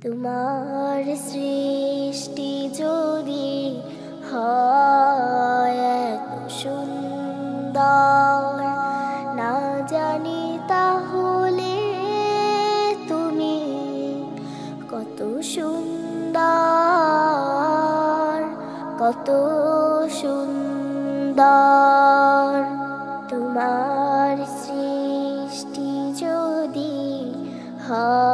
তোমার সৃষ্টি যদি হয় এত সুন্দর, না জানি তাহলে তুমি কত সুন্দর, কত সুন্দর। তোমার সৃষ্টি যদি হয়